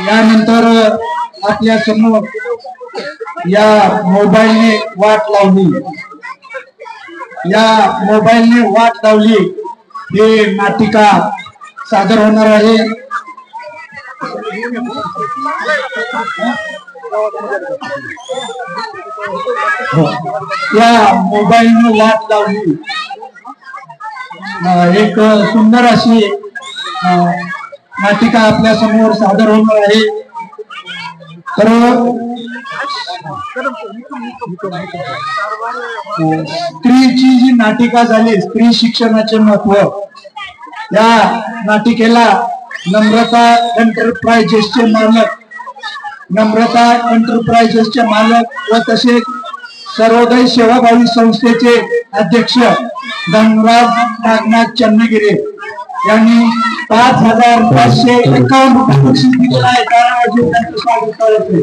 यानंतर आपल्या समोर या मोबाईलने वाट लावली, हे नाटिका सादर होणार आहे। या मोबाईलने वाट लावली एक सुंदर अशी नाटिका आपल्या समोर सादर होणार आहे। तर स्त्रीची जी नाटिका झाली, स्त्री शिक्षणाचे महत्व, या नाटिकेला नम्रता एंटरप्राइजेसचे मालक व तसेच सर्वोदय सेवाभावी संस्थेचे अध्यक्ष धनराज नागनाथ चन्नगिरे यांनी 5,551 रुपये बक्षीस दिलेला आहे। त्यांचं स्वागत करते।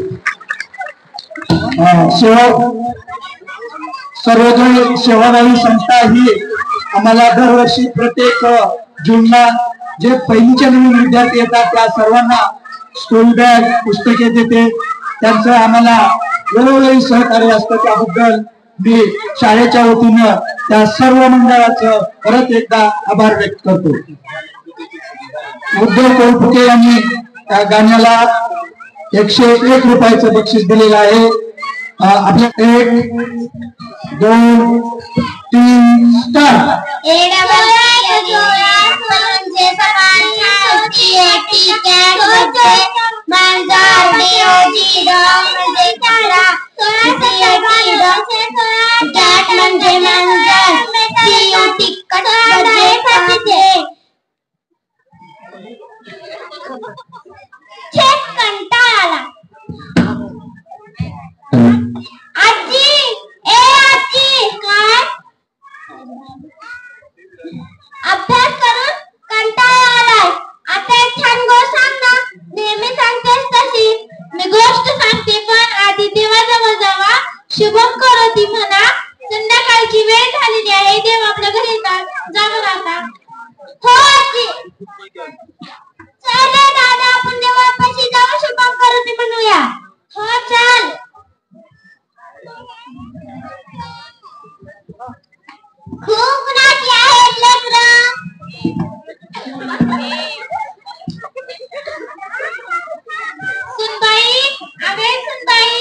सर्वोदय सेवाभावी संस्था ही आम्हाला दरवर्षी प्रत्येक जूनला जे पहिलीचे नवीन विद्यार्थी येतात त्या सर्वांना स्कूल बॅग, पुस्तके देते। त्यांचं आम्हाला वेळोवेळी सहकार्य असतं, त्याबद्दल मी शाळेच्या वतीनं त्या सर्व मंडळाचं परत एकदा आभार व्यक्त करतो। उद्धव कोलपुके यांनी त्या गाण्याला 101 रुपयाचं बक्षीस दिलेलं आहे। आपल्या 1, 2, 3 स्टार्ट। अभ्यास करून कंटाळा आलाय। आता एक छान गोष्ट सांग ना। नेहमी सांगतेस तशी मी गोष्ट सांगते, पण आधी देवाजवळ जावा, शुभम करोती म्हणा। संध्याकाळची वेळ झालेली आहे, देव आपल्या घरी येतात, जावं आता। हो आजी, चल रे दादा, आपण देवापाशी जाऊ, शुभम करोती म्हणूया। हो चल। खूप नाटी आहेत लेकरं। सुनबाई, अगे सुनबाई,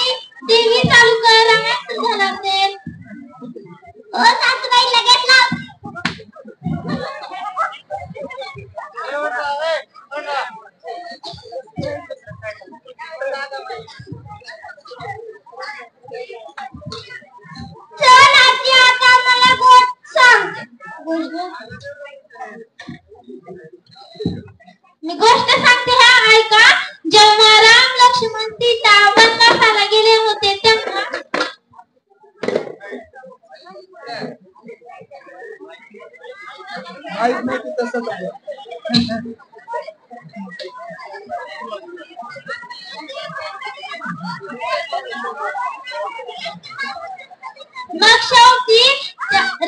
टीव्ही चालू कर, आवाज झाला असेल। ओ सासूबाई, लगेच लाव। चल आजी, आता मला गोष्ट सांग। मी गोष्ट सांगते, हा ऐका। जेव्हा राम, लक्ष्मण, सीता वनवासाला गेले होते तेव्हा मग शेवटी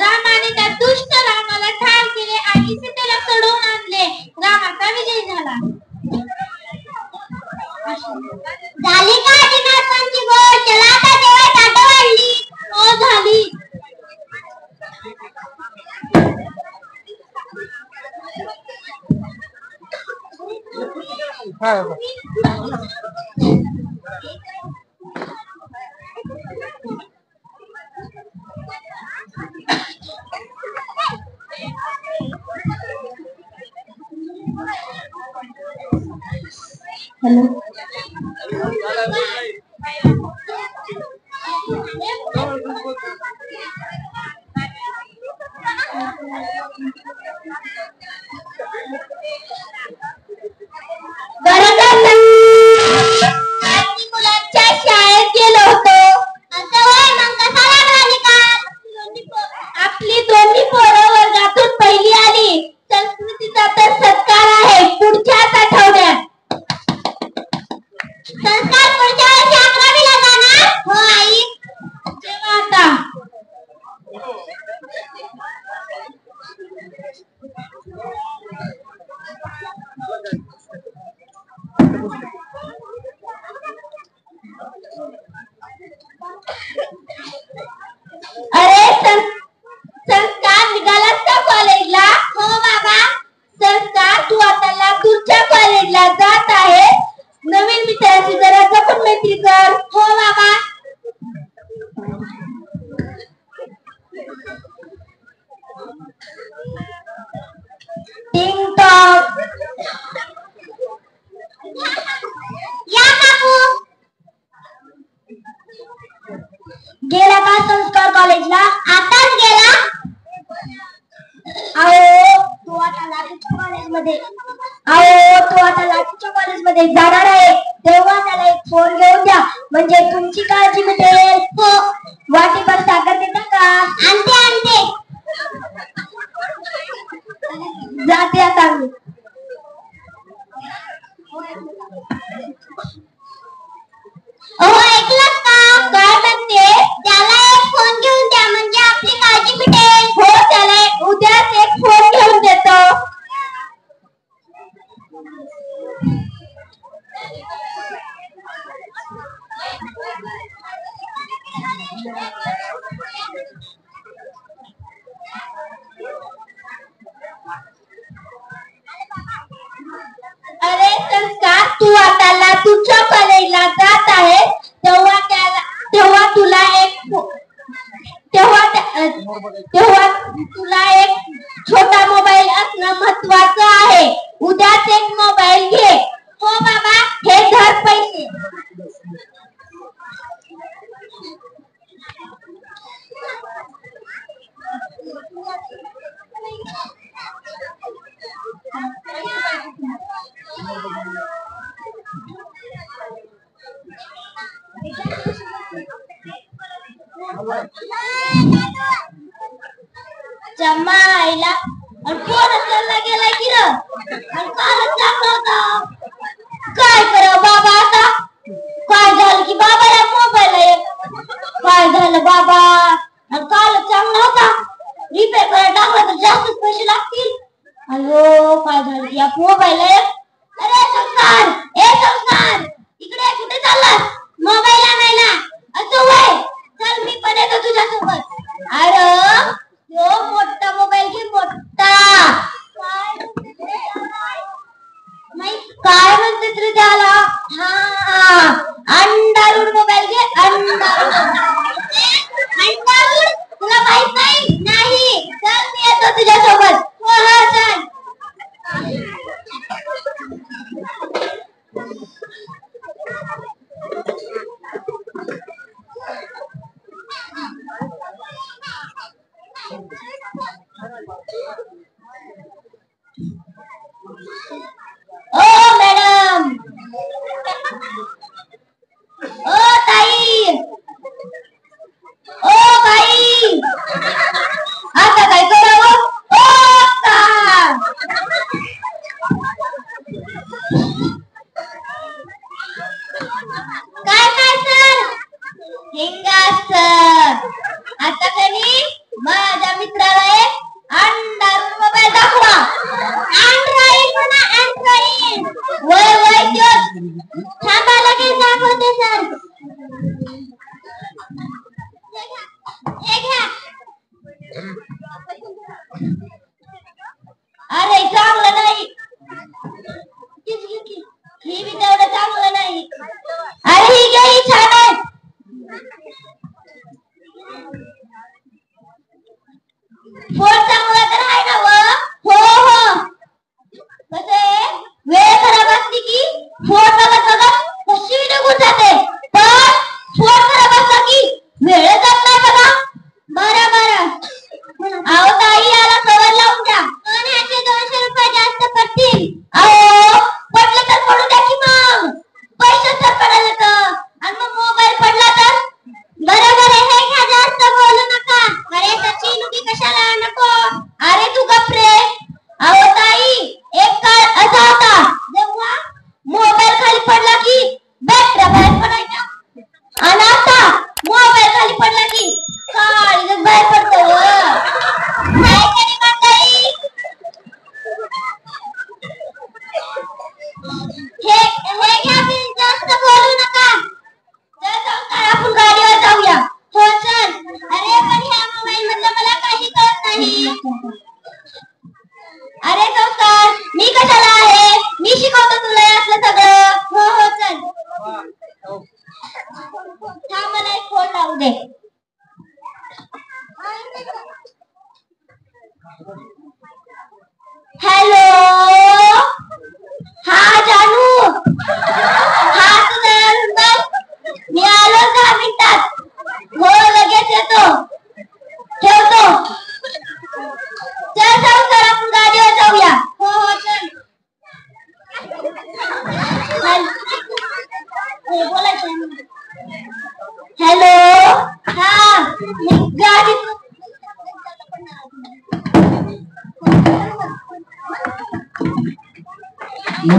रामाने त्या दुष्ट रामाला ठार केले आणि सीतेला सोडवून आणले। रामाचा विजय झाला। झाली का आजीनाथांची गोष्ट? चला आता जेवायला ताटं वाढली। हो झाली। हेलो मुलांच्या शाळेत गेलो होतो। आपली दोन्ही पोरं वर्गातून पहिली आली। संस्कृतीचा तर सत्कार आहे पुढच्याच आठवड्यात। संस्कार पुढच्या वर्षी 11वीला अरे संस्कार निघालास का कॉलेजला? हो बाबा. संस्कार तू आता लातूरच्या कॉलेजला जात आहे. नवीन मित्रांची जरा जपून मैत्री कर. हो बाबा. टिंग टॉक. या काकू. गेला का संस्कार कॉलेजला? आताच गेला. अहो तू आता लातूरच्या कॉलेजमध्ये जाणार आहे तेव्हा त्याला एक फोन घेऊन द्या म्हणजे तुमची काळजी मिटेल. हो. वाटीभर साखर देता का? आणते. जाते आता मी. अहो ऐकलंस का? काय म्हणते? त्याला एक फोन घेऊन द्या म्हणजे आपली काळजी मिटेल. हो त्याला उद्याच एक फोन घेऊन देतो. अरे संस्कार तू आता लातूरच्या कॉलेजला जात आहे तेव्हा तुला एक छोटा मोबाईल असणं महत्वाचं आहे. उद्याच एक मोबाईल घे. हो बाबा. हे धर पैसे. जमायला आणि पोरं चालला गेला की र आणि कालच चांगला होता. काय करावं बाबा आता? काय झालं की बाबाला मोबाईल काय झालं बाबा? आणि कालच चांगला होता. रिपेअर करायला टाकला तर जास्तच पैसे लागतील. अयो काय झालं की या मोबाईल. अरे संस्कार. इकडे कुठे चाललास? मोबाईल आणायला. असं होय. चल मी पण येतो तुझ्यासोबत. अरे यो मोठा मोबाईल घे. मोठा. काय म्हणते तरी त्याला? हा अंडारूड मोबाईल घे. अंडारूड तुला माहित नाही? नाही. चल मी येतो तुझ्यासोबत. हो चल. ओ मॅडम. ओ ताई. O by. आता काय करावं? ओ अक्का. काय सर? हिंगा सर. आता कधी माझ्या मित्राला एक अंडारूड मोबाईल दाखवा. अँड्रॉइड म्हणा. अँड्रॉइड. वय थांबा लगेच दाखवते सर. हे घ्या. अरे चांगलं नाही. ही बी तेवढं चांगलं नाही. अरे ही घे. ही छान आहे. फोन चांगला तर आहे ना व? हो. कसे वेळ खराब असली की फोन बघत कशी निघून जाते. पण फोन खराब असला की वेळ जात नाही बघा. बरं. अहो ताई याला कवर लावून द्या. पण ह्याचे 200 रुपये जास्त पडतील. अहो पडलं तर पडू द्या की मग. पैसे तर पडायला तर. आणि मग मोबाईल पडला तर? बरोबर आहे. हे घ्या. जास्त बोलू नका. अरे सचिन उगी कशाला नको. अरे तू गप रे. अहो ताई एक काळ असा होता जेव्हा मोबाईल खाली पडला की बॅटऱ्या बाहेर पडायच्या. आणि आता मोबाईल खाली पडला की काळीच बाहेर पडतो. नाही तरी मंडळी. हे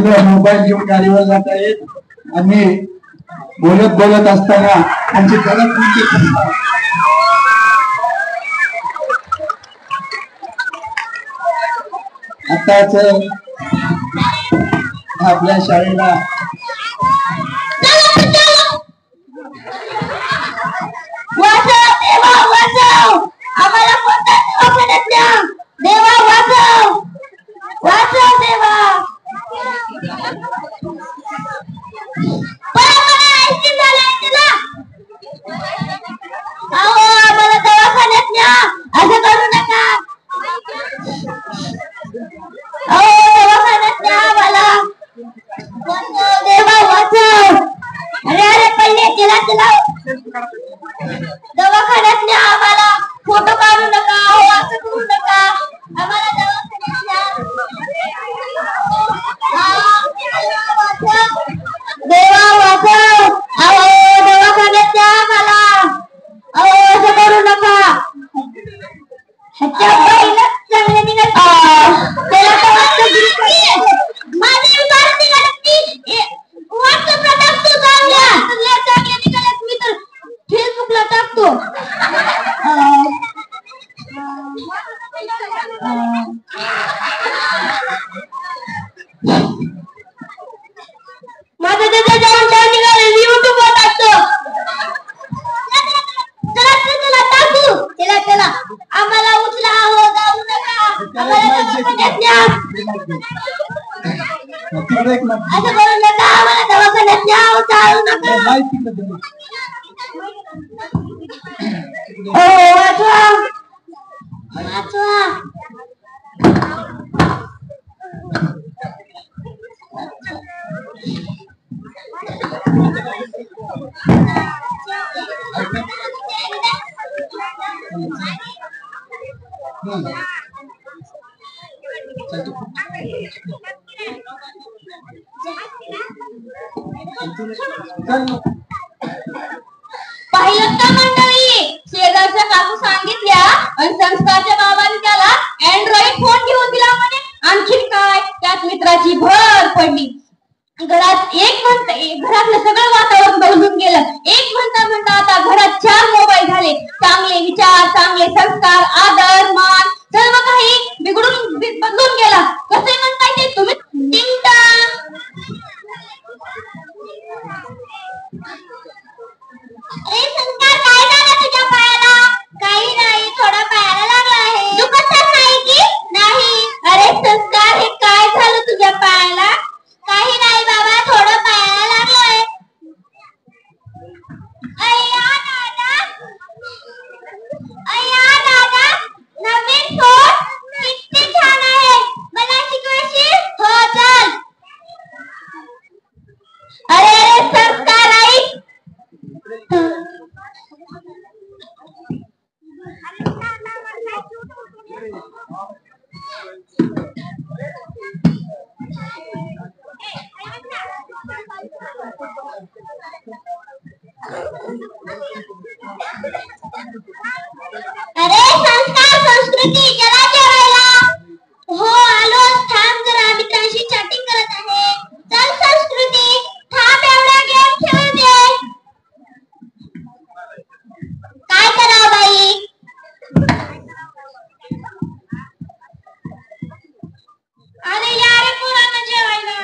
मुलं मोबाईल घेऊन गाडीवर जात आहेत आणि बोलत बोलत असताना त्यांची गरज आताच आपल्या शाळेला आम्हाला देवा वाचव वाचव देवा आम्हाला दवाखान्यात न्या असं करू नका दवाखान्यात न्या आम्हाला वाचव देवा वाचव अरे अरे पहिले चला चला दवाखान्यात न्या आम्हाला फोटो काढू नका असं करू नका आम्हाला दवाखान्यात न्या देवा वाचव दवाखान्यात न्या आम्हाला असं करू नका ह्याच्या पहिलं चांगलं निघत त्याला माझी विचार निघाली व्हॉट्सअपला टाकतो चांगल्या निघाल्यात मी तर फेसबुकला टाकतो माझं त्याच्या जाऊन निघाले युट्यूबवर टाकतो चला टाकू चला चला आम्हाला उचला हो जाऊ नका आम्हाला दवाखान्यात न्या असं करू नका आम्हाला दवाखान्यात न्या जाऊ नका वाचवा वाचवा पाहिलं का मंडळी शेजारच्या काकू सांगितल्या आणि संस्कारच्या बाबांनी त्याला अँड्रॉइड फोन घेऊन दिला म्हणे आणखीन काय त्यात मित्राची भर पडली घरातलं सगळं वातावरण बदलून गेलं एक म्हणता आता घरात 4 मोबाईल झाले चांगले विचार चांगले संस्कार आदर मान सर्व काही बदलून गेला कसे म्हणताय ते तुम्ही अरे संस्कार काय झालं तुझ्या पायाला काही नाही थोडा पायाला लागला आहे दुखत नाही की नाही अरे संस्कार हे काय झालं तुझ्या पायाला काही नाही बाबा थोडं पायाला लागलंय अय्या दादा नवीन फोन किती छान आहे मला शिकवायची हो चल अरे संस्कार आई अरे संस्कार संस्कृती चला जेवायला हो आलो थांब जरा मित्रांशी चॅटिंग करत आहे चल संस्कृती थांब एवढा गेम खेळू दे काय करावं बाई अरे यार मुलांना जेवायला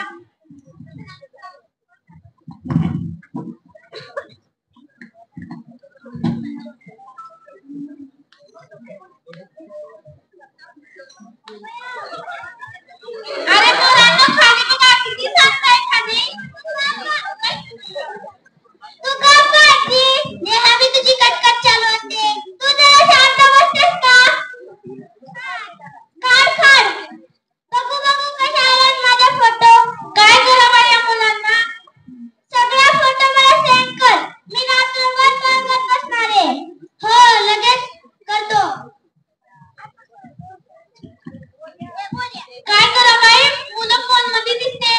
अरे मुलांना खाली बघा किती सांगताय खाली तू का पाहती नेहमी तुझी कटकट चालू असते तू जरा शांत बसतेस का खाड खाड बघू बघू कशा आल्यात माझा फोटो काय करा माझ्या मुलांना सगळा फोटो मला सेंड कर मी नातूंवर बघत बसणार आहे हो लगेच करतो काय करा बाई मुलं फोन मध्ये दिसते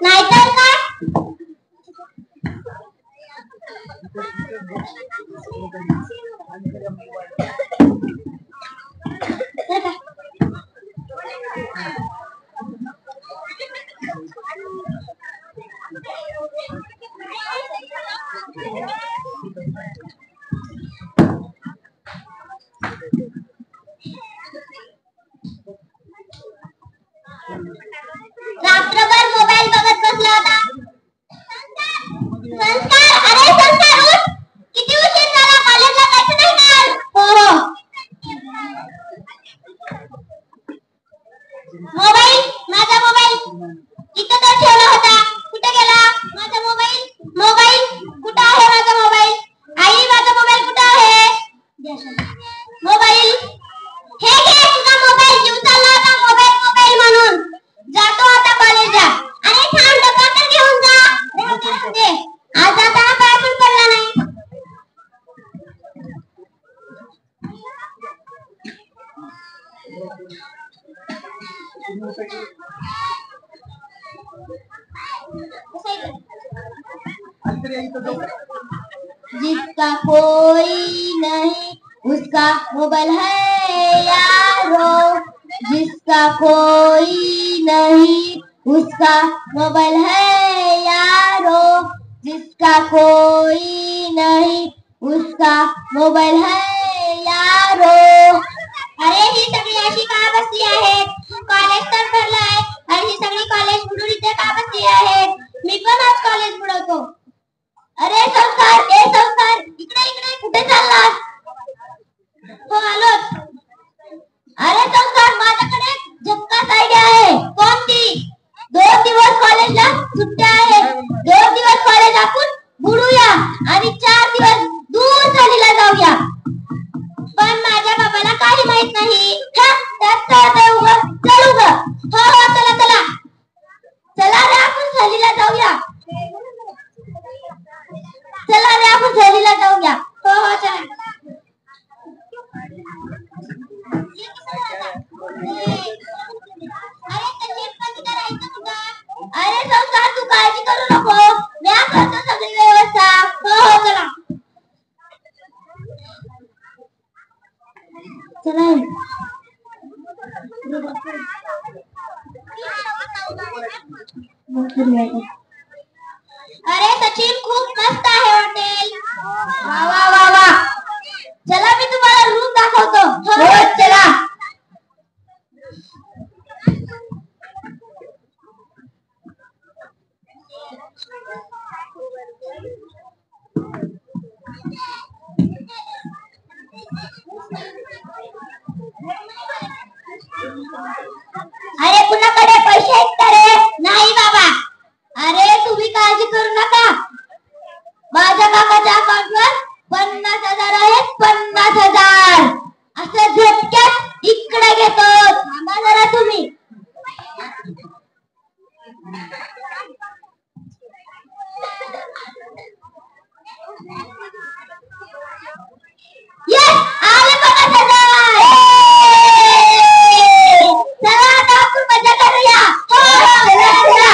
नाहीतर काय रात्रभर मोबाईल बघत बसला होता. संस्कार, अरे संस्कार उठ, किती उशीर झाला, कॉलेजला जायचं नाही का आज? हो. मोबाईल, माझा मोबाईल इथं तर ठेवला होता, कुठे गेला माझा मोबाईल? मोबाईल कुठे आहे माझा मोबाईल? आई, माझा मोबाईल कुठे आहे? मोबाईल, हे घे तुझा मोबाईल. जीव चालला होता मोबाईल मोबाईल म्हणून. जातो आता कॉलेजला. अरे थांब, डबा तर घेऊन जा. राहू दे. आज जाताना पाय पण पडला नाही. जिसका कोई नहीं उसका मोबाइल है यारो, जिसका कोई नहीं उसका मोबाइल है यारो, जिसका कोई नहीं उसका मोबाइल है यारो. अरे ही सगळी अशी का बसली आहेत? कॉलेज तर भरलाय आणि ही सगळी कॉलेज बुडून इथे का बसली आहेत? मी पण आज कॉलेज बुडवतो. अरे संस्कार, ए संस्कार, इकडे इकडे, कुठे चाललास? हो आलोच. अरे संस्कार, माझ्याकडे झक्कास आयडिया आहे. कोणती? 2 दिवस कॉलेजला सुट्ट्या आहेत. 2 दिवस कॉलेज आपण बुडूया आणि 4 दिवस दूर सहलीला जाऊया. पण माझ्या बाबाला काही माहित नाही. चल उग. हो चला चला चला रे, आपण सहलीला जाऊया. चला रे, आपण सहलीला जाऊया. हो चला. अरे सचिन, कधी करायचं तुला? अरे संस्कार, तू काळजी करू नको, मी करतो सगळी व्यवस्था. हो चला चला. अरे सचिन, खूप मस्त आहे हॉटेल. वा वा वा वा. चला, मी तुम्हाला रूम दाखवतो. हो चला. अरे कुणाकडे पैसे आहेत का रे? नाही बाबा. अरे तुम्ही काळजी करू नका, माझ्या काकाच्या अकाउंटवर 50,000 आहेत. 50,000 असं झटक्यात इकडे घेतो. थांबा जरा तुम्ही. आले 50,000. चला आता आपण मजा करूया. चला चला.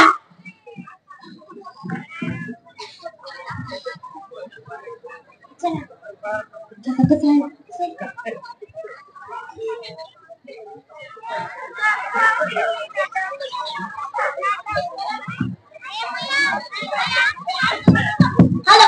हॅलो.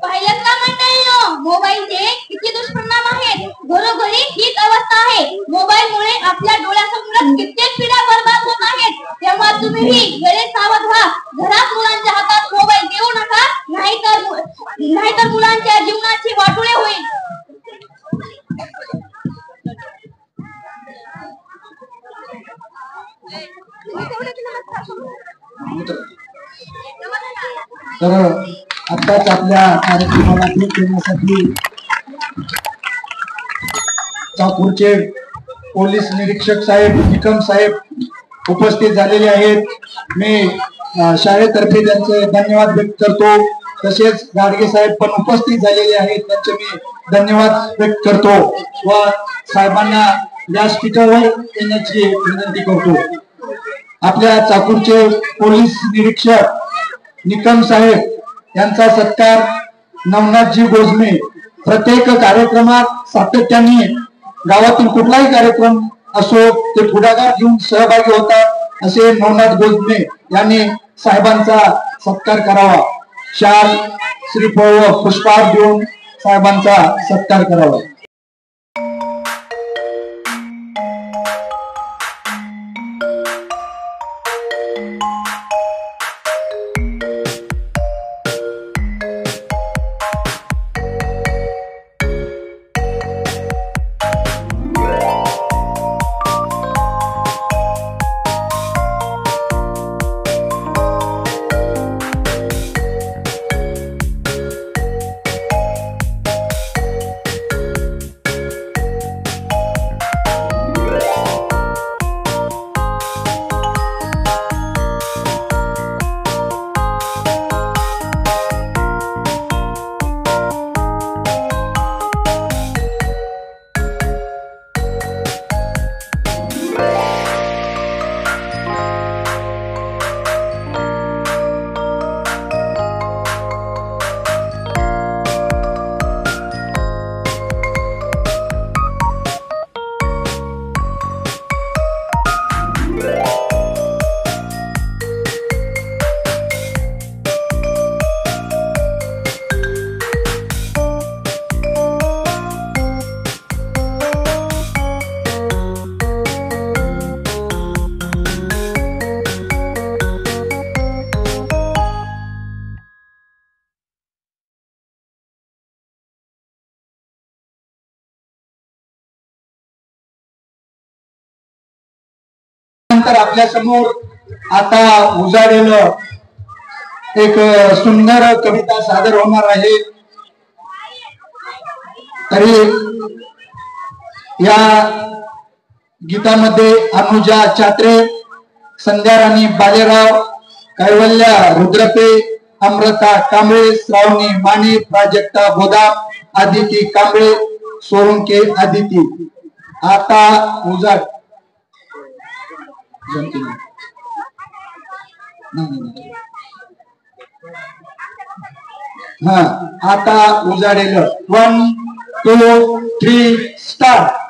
पाहिलं का मंडळींनो, मोबाईलचे किती दुष्परिणाम आहेत. घरोघरी हीच अवस्था आहे. मोबाईलमुळे आपल्या डोळ्यासमोर कित्येक पिढ्या बर्बाद होत आहेत. तेव्हा तुम्हीही वेळेत सावध व्हा. घरात मुलांच्या हातात मोबाईल देऊ नका, नाहीतर मुलांच्या जीवनाची वाटोळे होईल. तर आताच आपल्या कार्यक्रमाला भेट देण्यासाठी चाकूरचे पोलीस निरीक्षक साहेब निकम साहेब उपस्थित झालेले आहेत. मी शाळेतर्फे त्यांचे धन्यवाद व्यक्त करतो. तसेच गाडगे साहेब पण उपस्थित झालेले आहेत, त्यांचे मी धन्यवाद व्यक्त करतो व साहेबांना व्यासपीठावर येण्याची विनंती करतो. आपल्या चाकूरचे पोलीस निरीक्षक निकम साहेब यांचा सत्कार नवनाथजी गोजमे प्रत्येक कार्यक्रमात सातत्याने गावातील कुठलाही कार्यक्रम असो ते पुढाकार घेऊन सहभागी होतात. असे नवनाथ गोजमे यांनी साहेबांचा सत्कार करावा. शाल श्रीफळ व पुष्पहार देऊन साहेबांचा सत्कार करावा. नंतर आपल्या समोर आता उजाडलेलं एक सुंदर कविता सादर होणार आहे. तरी या गीतामध्ये अनुजा चात्रे, संध्या राणी बालेराव, कैवल्या रुद्रपे, अमृता कांबळे, श्रावणी माने, प्राजक्ता गोदाम, आदिती कांबळे, सोळंके आदिती. आता उजाड आता उजाडेल. 1 2 3 स्टार्ट.